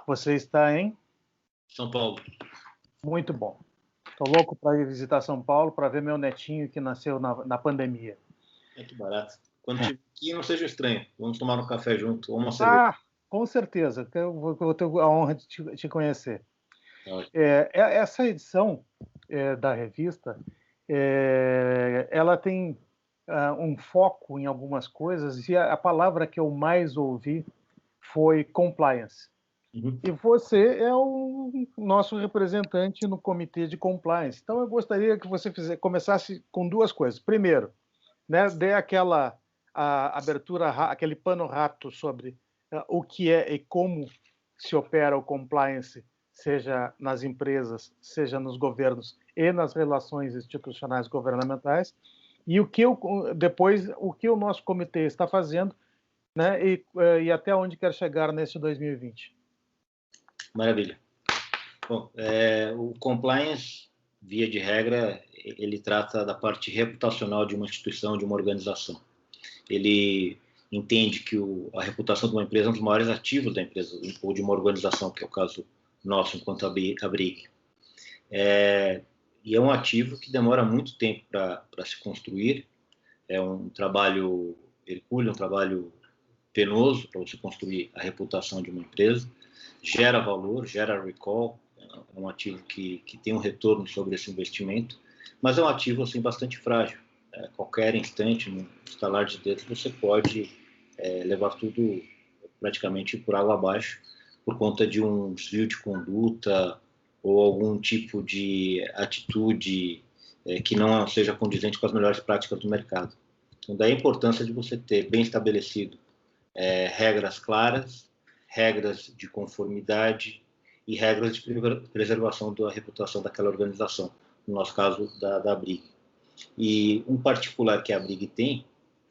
Você está em? São Paulo. Muito bom. Estou louco para ir visitar São Paulo para ver meu netinho que nasceu na pandemia. Que barato. Quando tiver aqui, não seja estranho. Vamos tomar um café junto ou uma cerveja. Com certeza. Eu vou ter a honra de te conhecer. Ótimo. Essa edição da revista, ela tem um foco em algumas coisas e a palavra que eu mais ouvi foi compliance. Uhum. E você é o nosso representante no comitê de compliance. Então, eu gostaria que você começasse com duas coisas. Primeiro, né, dê aquela abertura, aquele pano rápido sobre o que é e como se opera o compliance, seja nas empresas, seja nos governos e nas relações institucionais governamentais, e depois o que o nosso comitê está fazendo, né, e até onde quer chegar nesse 2020. Maravilha. Bom, o compliance, via de regra, ele trata da parte reputacional de uma instituição, de uma organização. Ele entende que a reputação de uma empresa é um dos maiores ativos da empresa, ou de uma organização, que é o caso nosso, enquanto a BRIG. E é um ativo que demora muito tempo para se construir, é um trabalho hercúleo, um trabalho penoso para você construir a reputação de uma empresa, gera valor, gera recall, é um ativo que tem um retorno sobre esse investimento, mas é um ativo assim, bastante frágil. Qualquer instante, no estalar de dedos, você pode levar tudo praticamente por água abaixo por conta de um desvio de conduta ou algum tipo de atitude que não seja condizente com as melhores práticas do mercado. Então, daí a importância de você ter bem estabelecido regras claras, regras de conformidade e regras de preservação da reputação daquela organização, no nosso caso da BRIG. E um particular que a BRIG tem,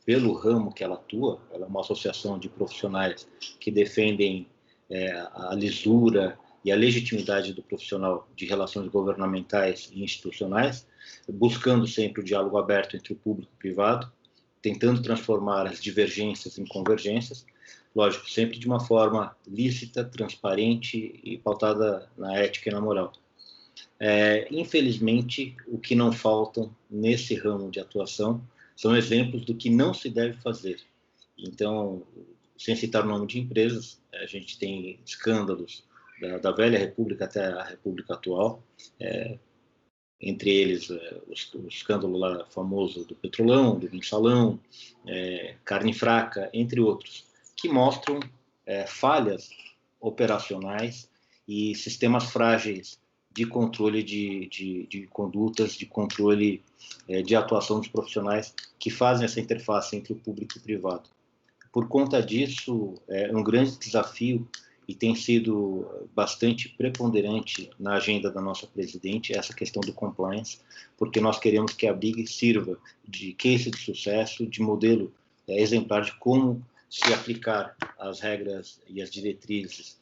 pelo ramo que ela atua, ela é uma associação de profissionais que defendem a lisura e a legitimidade do profissional de relações governamentais e institucionais, buscando sempre o diálogo aberto entre o público e o privado, tentando transformar as divergências em convergências, lógico, sempre de uma forma lícita, transparente e pautada na ética e na moral. Infelizmente, o que não faltam nesse ramo de atuação são exemplos do que não se deve fazer. Então, sem citar o nome de empresas, a gente tem escândalos da velha república até a república atual, entre eles o escândalo lá famoso do Petrolão, do Mensalão, Carne Fraca, entre outros, que mostram falhas operacionais e sistemas frágeis de controle de condutas, de controle de atuação dos profissionais que fazem essa interface entre o público e o privado. Por conta disso, é um grande desafio e tem sido bastante preponderante na agenda da nossa presidente essa questão do compliance, porque nós queremos que a BRIG sirva de case de sucesso, de modelo exemplar de como se aplicar as regras e as diretrizes,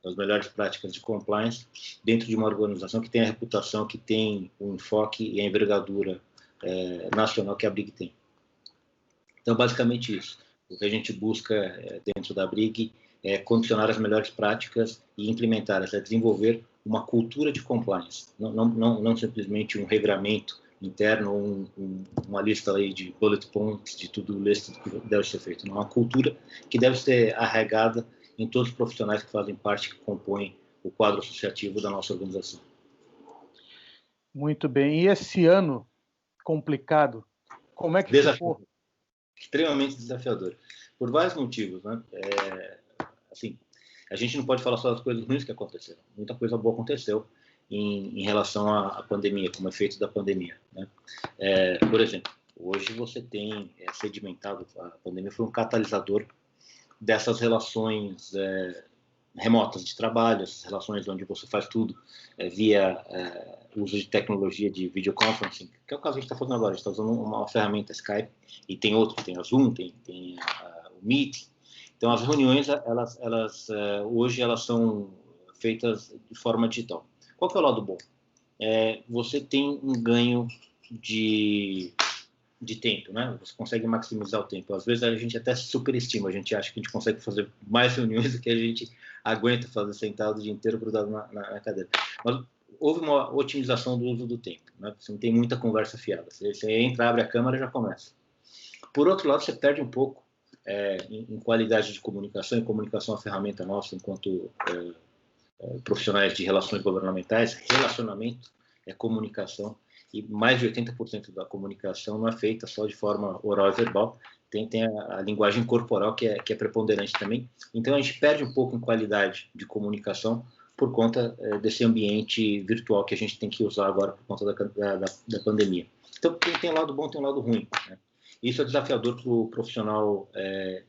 as melhores práticas de compliance dentro de uma organização que tem a reputação, que tem o enfoque e a envergadura nacional que a BRIG tem. Então, basicamente isso. O que a gente busca dentro da BRIG é condicionar as melhores práticas e implementá-las, desenvolver uma cultura de compliance, não simplesmente um regramento interno ou uma lista aí de bullet points de tudo lista que deve ser feito. Não, uma cultura que deve ser arraigada em todos os profissionais que fazem parte, que compõem o quadro associativo da nossa organização. Muito bem. E esse ano complicado, como é que ficou? Extremamente desafiador, por vários motivos, né? Assim, a gente não pode falar só das coisas ruins que aconteceram. Muita coisa boa aconteceu em relação à pandemia, como efeito da pandemia, né? Por exemplo, hoje você tem sedimentado, a pandemia foi um catalisador dessas relações remotas de trabalho, essas relações onde você faz tudo via uso de tecnologia de videoconferencing, que é o caso que a gente está fazendo agora. A gente está usando uma ferramenta Skype e tem outros, tem a Zoom, tem o Meet. Então, as reuniões, hoje, elas são feitas de forma digital. Qual que é o lado bom? Você tem um ganho de de tempo, né? Você consegue maximizar o tempo. Às vezes a gente até superestima, a gente acha que a gente consegue fazer mais reuniões do que a gente aguenta fazer sentado o dia inteiro grudado na cadeira. Mas houve uma otimização do uso do tempo, né? Você não tem muita conversa fiada. Você entra, abre a câmera e já começa. Por outro lado, você perde um pouco em qualidade de comunicação, e comunicação é uma ferramenta nossa enquanto profissionais de relações governamentais. Relacionamento é comunicação, e mais de 80% da comunicação não é feita só de forma oral e verbal, tem a linguagem corporal que é preponderante também. Então a gente perde um pouco em qualidade de comunicação por conta desse ambiente virtual que a gente tem que usar agora por conta da pandemia. Então tem um lado bom, tem um lado ruim, né? Isso é desafiador para o profissional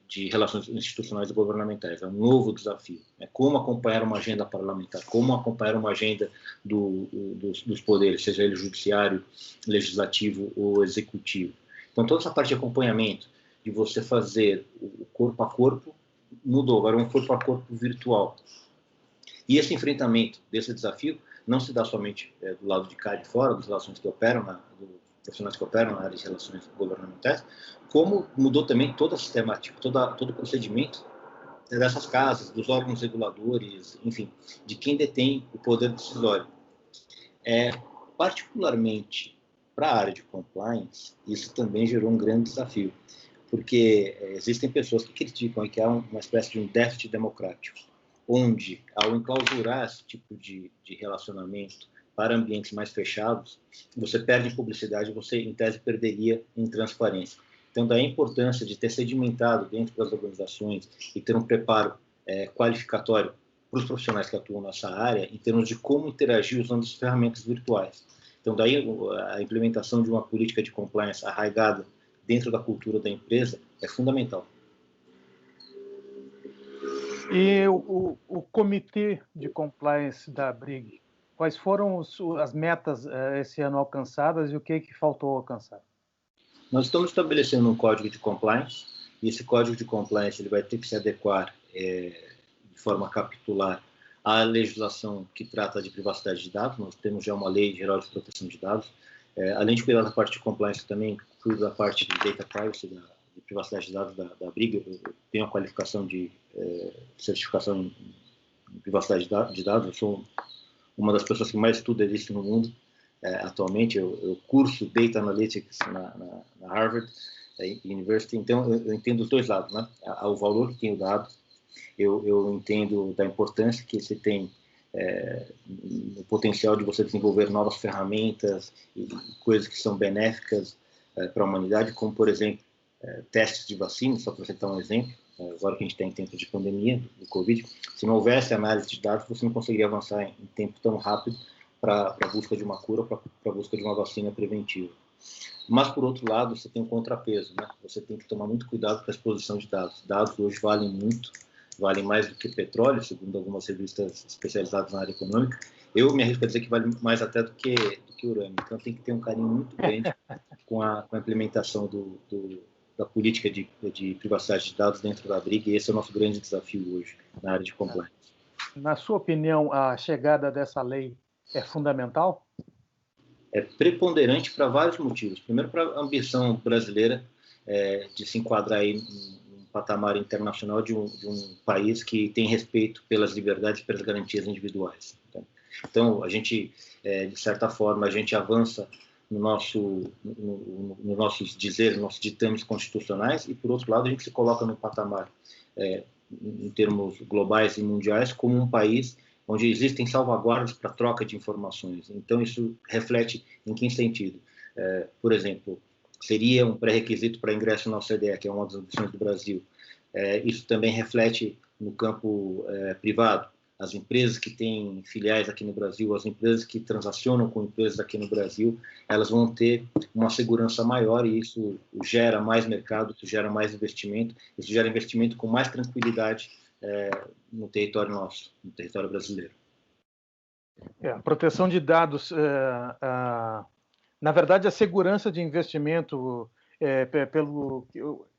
de relações institucionais e governamentais. É um novo desafio. Como acompanhar uma agenda parlamentar, como acompanhar uma agenda dos poderes, seja ele judiciário, legislativo ou executivo. Então, toda essa parte de acompanhamento, de você fazer o corpo a corpo, mudou. Agora é um corpo a corpo virtual. E esse enfrentamento desse desafio não se dá somente do lado de cá e de fora, das relações que operam profissionais que operam na área de relações governamentais, como mudou também toda a sistemática, todo o procedimento dessas casas, dos órgãos reguladores, enfim, de quem detém o poder decisório. Particularmente para a área de compliance, isso também gerou um grande desafio, porque existem pessoas que criticam que há uma espécie de um déficit democrático, onde, ao enclausurar esse tipo de relacionamento para ambientes mais fechados, você perde em publicidade, você, em tese, perderia em transparência. Então, daí a importância de ter sedimentado dentro das organizações e ter um preparo qualificatório para os profissionais que atuam nessa área, em termos de como interagir usando as ferramentas virtuais. Então, daí a implementação de uma política de compliance arraigada dentro da cultura da empresa é fundamental. E o comitê de compliance da Brig, quais foram as metas esse ano alcançadas e o que faltou alcançar? Nós estamos estabelecendo um código de compliance, e esse código de compliance ele vai ter que se adequar de forma capitular à legislação que trata de privacidade de dados. Nós temos já uma lei geral de proteção de dados. Além de cuidar da parte de compliance, também cuido da parte de data privacy, de privacidade de dados da Brig. Eu tenho a qualificação de certificação em privacidade de dados. Eu sou uma das pessoas que mais estuda isso no mundo. Atualmente, eu curso Data Analytics na Harvard University, então eu entendo os dois lados, né? O valor que tem o dado, eu entendo da importância que você tem no potencial de você desenvolver novas ferramentas e coisas que são benéficas para a humanidade, como, por exemplo, testes de vacina, só para você dar um exemplo. Agora que a gente está em tempo de pandemia, do Covid, se não houvesse análise de dados, você não conseguiria avançar em tempo tão rápido para a busca de uma cura, para a busca de uma vacina preventiva. Mas, por outro lado, você tem um contrapeso, né? Você tem que tomar muito cuidado com a exposição de dados. Dados hoje valem muito, valem mais do que petróleo, segundo algumas revistas especializadas na área econômica. Eu me arrisco a dizer que vale mais até do que urânio. Então, tem que ter um carinho muito grande com a implementação da política de privacidade de dados dentro da Brig, e esse é o nosso grande desafio hoje na área de compliance. Na sua opinião, a chegada dessa lei é fundamental? É preponderante para vários motivos. Primeiro, para a ambição brasileira de se enquadrar aí num patamar internacional de um país que tem respeito pelas liberdades e pelas garantias individuais. Então, a gente, de certa forma, a gente avança no nossos dizeres, nos nossos ditames constitucionais, e, por outro lado, a gente se coloca no patamar, em termos globais e mundiais, como um país onde existem salvaguardas para troca de informações. Então, isso reflete em que sentido? Por exemplo, seria um pré-requisito para ingresso na OCDE, que é uma das ambições do Brasil. Isso também reflete no campo privado. As empresas que têm filiais aqui no Brasil, as empresas que transacionam com empresas aqui no Brasil, elas vão ter uma segurança maior, e isso gera mais mercado, isso gera mais investimento, isso gera investimento com mais tranquilidade no território nosso, no território brasileiro. A proteção de dados, na verdade, a segurança de investimento, pelo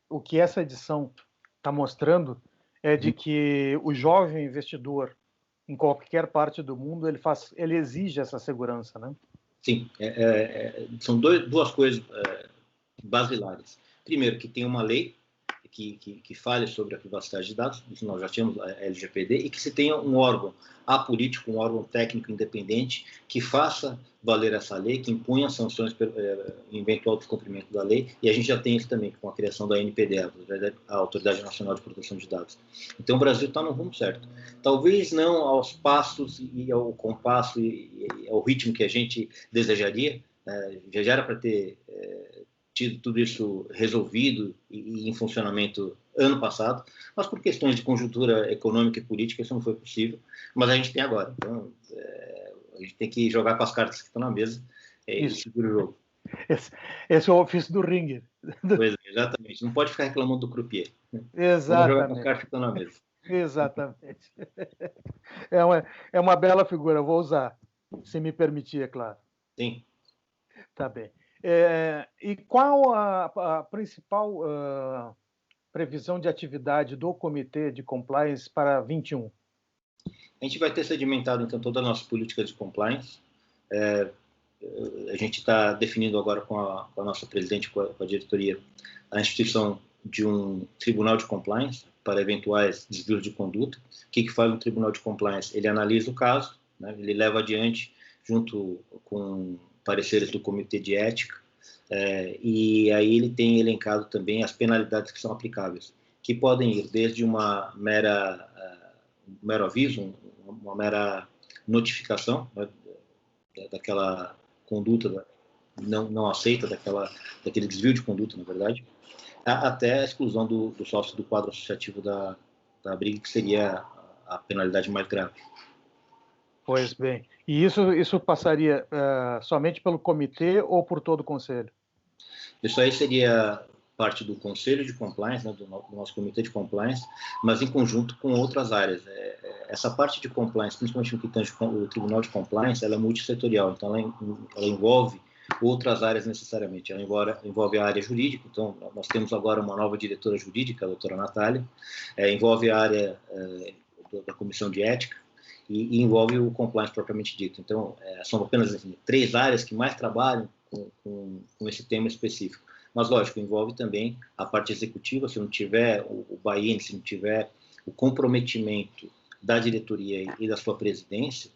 o que essa edição está mostrando, é de que o jovem investidor, em qualquer parte do mundo, ele exige essa segurança, né? Sim, são duas coisas basilares. Primeiro, que tenha uma lei que fale sobre a privacidade de dados, isso nós já tínhamos a LGPD, e que se tenha um órgão apolítico, um órgão técnico independente, que faça valer essa lei, que impunha sanções em eventual descumprimento da lei, e a gente já tem isso também com a criação da NPD, a Autoridade Nacional de Proteção de Dados. Então o Brasil está no rumo certo. Talvez não aos passos e ao compasso e ao ritmo que a gente desejaria, já era para ter tido tudo isso resolvido e em funcionamento ano passado, mas por questões de conjuntura econômica e política isso não foi possível, mas a gente tem agora. Então, a gente tem que jogar com as cartas que estão na mesa e segurar o jogo. Esse é o ofício do Ringer. Pois é, exatamente. Não pode ficar reclamando do croupier. Exatamente. Vamos jogar com as cartas que estão na mesa. Exatamente. É uma bela figura, eu vou usar, se me permitir, é claro. Sim. Tá bem. E qual a principal previsão de atividade do Comitê de Compliance para 21? A gente vai ter sedimentado, então, toda a nossa política de compliance. A gente está definindo agora com a nossa presidente, com a diretoria, a instituição de um tribunal de compliance para eventuais desvios de conduta. O que faz um tribunal de compliance? Ele analisa o caso, né? Ele leva adiante, junto com pareceres do Comitê de Ética, e aí ele tem elencado também as penalidades que são aplicáveis, que podem ir desde um mero aviso, uma mera notificação, né, daquela conduta não aceita, daquele desvio de conduta, na verdade, até a exclusão do sócio do quadro associativo da briga, que seria a penalidade mais grave. Pois bem. E isso passaria somente pelo comitê ou por todo o conselho? Isso aí seria parte do Conselho de Compliance, né, do nosso Comitê de Compliance, mas em conjunto com outras áreas. Essa parte de compliance, principalmente no que tange o Tribunal de Compliance, ela é multissetorial, então ela envolve outras áreas necessariamente. Ela envolve a área jurídica, então nós temos agora uma nova diretora jurídica, a doutora Natália, envolve a área da Comissão de Ética, e envolve o compliance propriamente dito. Então, são apenas assim, 3 áreas que mais trabalham com esse tema específico. Mas, lógico, envolve também a parte executiva. Se não tiver o buy-in, se não tiver o comprometimento da diretoria e da sua presidência,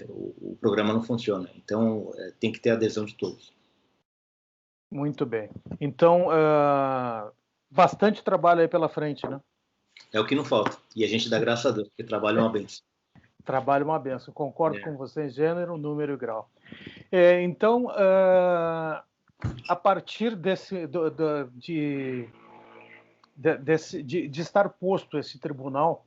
o programa não funciona. Então, tem que ter adesão de todos. Muito bem. Então, bastante trabalho aí pela frente, né? É o que não falta. E a gente dá graças a Deus, porque trabalho é uma bênção. Trabalho é uma bênção. Concordo com você em gênero, número e grau. Então, a partir de estar posto esse tribunal,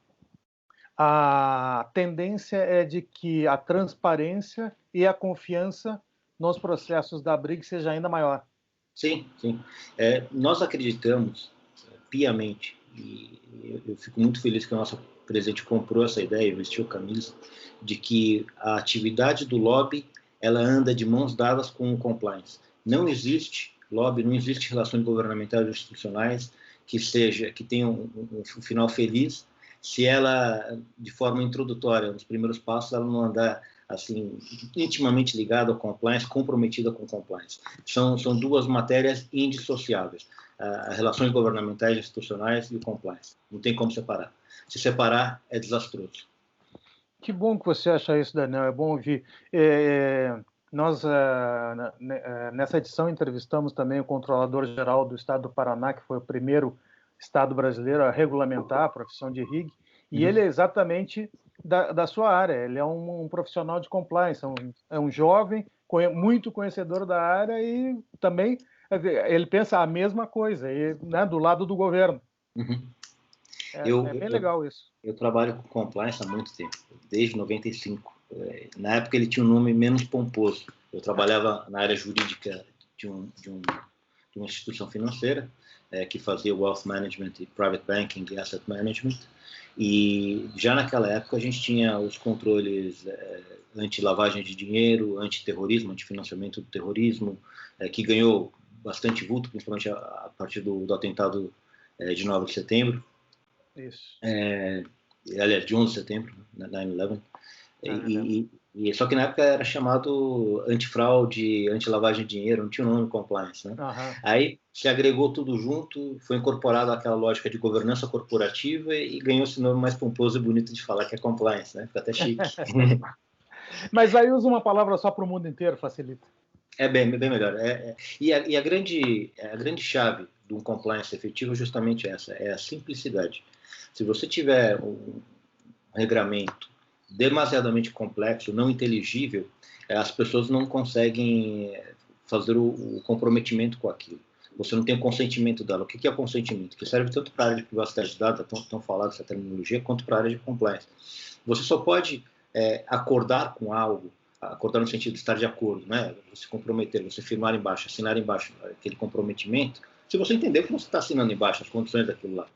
a tendência é de que a transparência e a confiança nos processos da BRIG seja ainda maior. Sim, sim. Nós acreditamos piamente, e eu fico muito feliz que a nossa presidente comprou essa ideia, vestiu a camisa, de que a atividade do lobby ela anda de mãos dadas com o compliance. Não existe lobby, não existe relações governamentais ou institucionais que tenham um final feliz se ela, de forma introdutória, nos primeiros passos, ela não andar assim intimamente ligada ao compliance, comprometida com compliance. São 2 matérias indissociáveis: as relações governamentais, institucionais e o compliance. Não tem como separar. Se separar, é desastroso. Que bom que você acha isso, Daniel. É bom ouvir. Nós, nessa edição, entrevistamos também o Controlador-Geral do Estado do Paraná, que foi o primeiro Estado brasileiro a regulamentar a profissão de RIG, e ele é exatamente da sua área. Ele é um profissional de compliance, é um jovem, muito conhecedor da área, e também ele pensa a mesma coisa, né, do lado do governo. Uhum. É bem legal isso. Eu trabalho com compliance há muito tempo, desde 95. Na época ele tinha um nome menos pomposo. Eu trabalhava na área jurídica de uma instituição financeira que fazia wealth management e private banking e asset management. E já naquela época a gente tinha os controles anti-lavagem de dinheiro, anti-terrorismo, anti-financiamento do terrorismo, que ganhou bastante vulto, principalmente a partir do atentado de 9 de setembro. Isso. Aliás, de 11 de setembro, 9/11. Só que na época era chamado antifraude, anti-lavagem de dinheiro, não tinha o nome compliance, né? Uhum. Aí se agregou tudo junto, foi incorporado aquela lógica de governança corporativa e ganhou esse nome mais pomposo e bonito de falar, que é compliance, né? Fica até chique. Mas aí usa uma palavra só para o mundo inteiro, facilita. É bem melhor. E a grande chave de um compliance efetivo é justamente essa, é a simplicidade. Se você tiver um regramento demasiadamente complexo, não inteligível, as pessoas não conseguem fazer o comprometimento com aquilo. Você não tem o consentimento dela. O que é o consentimento? Que serve tanto para a área de privacidade de dados, tão falada essa terminologia, quanto para a área de compliance. Você só pode acordar com algo, acordar no sentido de estar de acordo, né? Você comprometer, você firmar embaixo, assinar embaixo aquele comprometimento, se você entender que você está assinando embaixo as condições daquilo lá.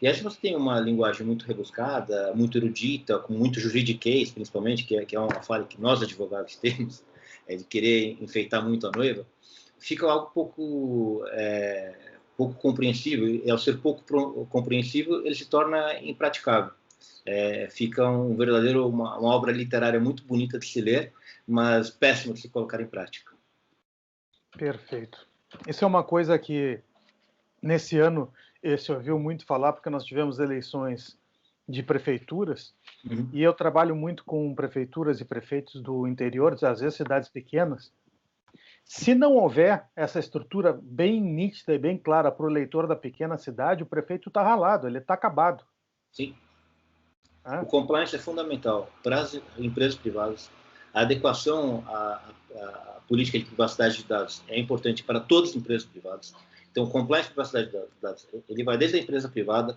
E aí, se você tem uma linguagem muito rebuscada, muito erudita, com muito juridiquês, principalmente, que é uma falha que nós advogados temos, de querer enfeitar muito a noiva, fica algo pouco compreensível, e ao ser pouco compreensível, ele se torna impraticável. Fica uma obra literária muito bonita de se ler, mas péssima de se colocar em prática. Perfeito. Isso é uma coisa que, nesse ano, se ouviu muito falar, porque nós tivemos eleições de prefeituras, e eu trabalho muito com prefeituras e prefeitos do interior, às vezes cidades pequenas. Se não houver essa estrutura bem nítida e bem clara para o eleitor da pequena cidade, o prefeito está ralado, ele está acabado. Sim. O compliance é fundamental para as empresas privadas. A adequação à política de privacidade de dados é importante para todas as empresas privadas. Então, o compliance de privacidade de dados, ele vai desde a empresa privada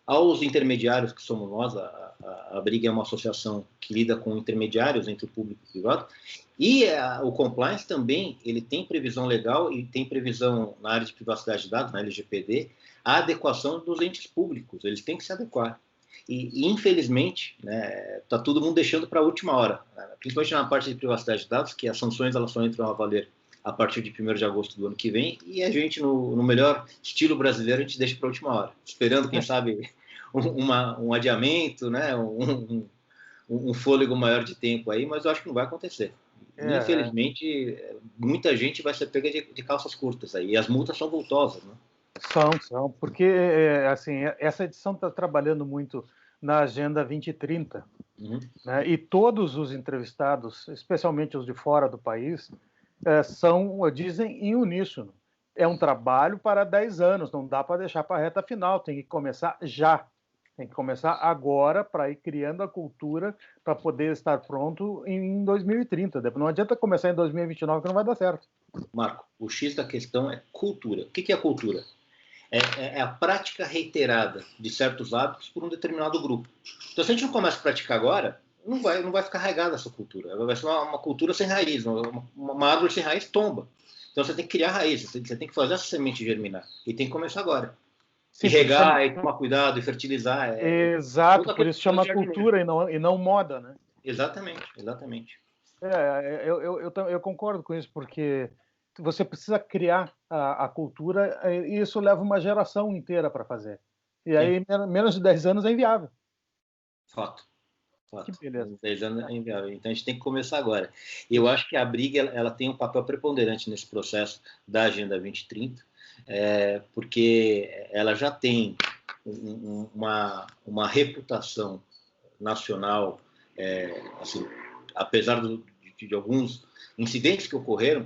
aos intermediários, que somos nós. A Brig é uma associação que lida com intermediários entre o público e o privado. E o compliance também, ele tem previsão legal e tem previsão na área de privacidade de dados, na LGPD, a adequação dos entes públicos. Eles têm que se adequar. E infelizmente, né, tá todo mundo deixando para a última hora, principalmente na parte de privacidade de dados, que as sanções elas só entram a valer a partir de 1º de agosto do ano que vem, e a gente, no melhor estilo brasileiro, a gente deixa para a última hora, esperando, quem sabe, um adiamento, né, um fôlego maior de tempo aí, mas eu acho que não vai acontecer. Infelizmente, muita gente vai ser pega de calças curtas aí, e as multas são vultosas, né? São, porque assim, essa edição está trabalhando muito na Agenda 2030, né? E todos os entrevistados, especialmente os de fora do país, dizem em uníssono, é um trabalho para 10 anos, não dá para deixar para a reta final, tem que começar já, tem que começar agora para ir criando a cultura para poder estar pronto em 2030. Não adianta começar em 2029 que não vai dar certo. Marco, o X da questão é cultura. O que é cultura? É a prática reiterada de certos hábitos por um determinado grupo. Então, se a gente não começa a praticar agora, não vai ficar regada essa cultura. Vai ser uma cultura sem raiz, uma árvore sem raiz tomba. Então, você tem que criar raízes, você tem que fazer essa semente germinar. E tem que começar agora. Sim, e regar, e tomar cuidado, e fertilizar. Exato, por isso chama cultura e não moda, né? Exatamente. Eu concordo com isso, porque você precisa criar a cultura e isso leva uma geração inteira para fazer. E aí, menos de 10 anos é inviável. Fato. Que beleza. 10 anos é inviável. Então, a gente tem que começar agora. E eu acho que a Brig ela tem um papel preponderante nesse processo da Agenda 2030, porque ela já tem uma reputação nacional, assim, apesar de alguns incidentes que ocorreram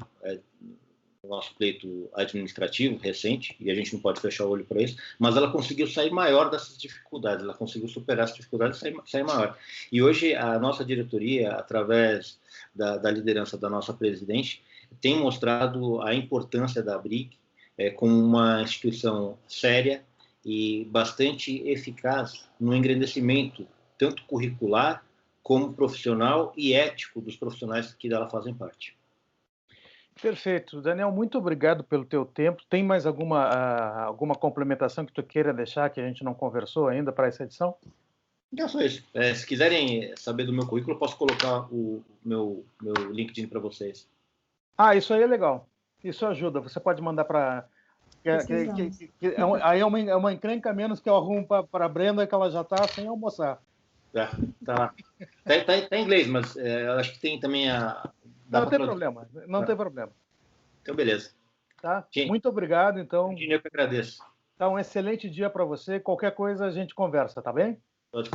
no nosso pleito administrativo recente, e a gente não pode fechar o olho para isso, mas ela conseguiu sair maior dessas dificuldades, ela conseguiu superar essas dificuldades e sair maior. E hoje a nossa diretoria, através da liderança da nossa presidente, tem mostrado a importância da Brig como uma instituição séria e bastante eficaz no engrandecimento, tanto curricular, como profissional e ético dos profissionais que dela fazem parte. Perfeito. Daniel, muito obrigado pelo teu tempo. Tem mais alguma complementação que tu queira deixar que a gente não conversou ainda para essa edição? Não, só isso. Se quiserem saber do meu currículo, eu posso colocar o meu LinkedIn para vocês. Isso aí é legal. Isso ajuda. Você pode mandar para... Aí é uma encrenca menos que eu arrumo para a Brenda, que ela já está sem almoçar. Tá lá. Tá em inglês, mas eu acho que tem também a... Não tem problema, não tem problema. Então, beleza. Tá? Gente, muito obrigado, então. Eu que agradeço. Tá, um excelente dia para você. Qualquer coisa a gente conversa, tá bem? Pode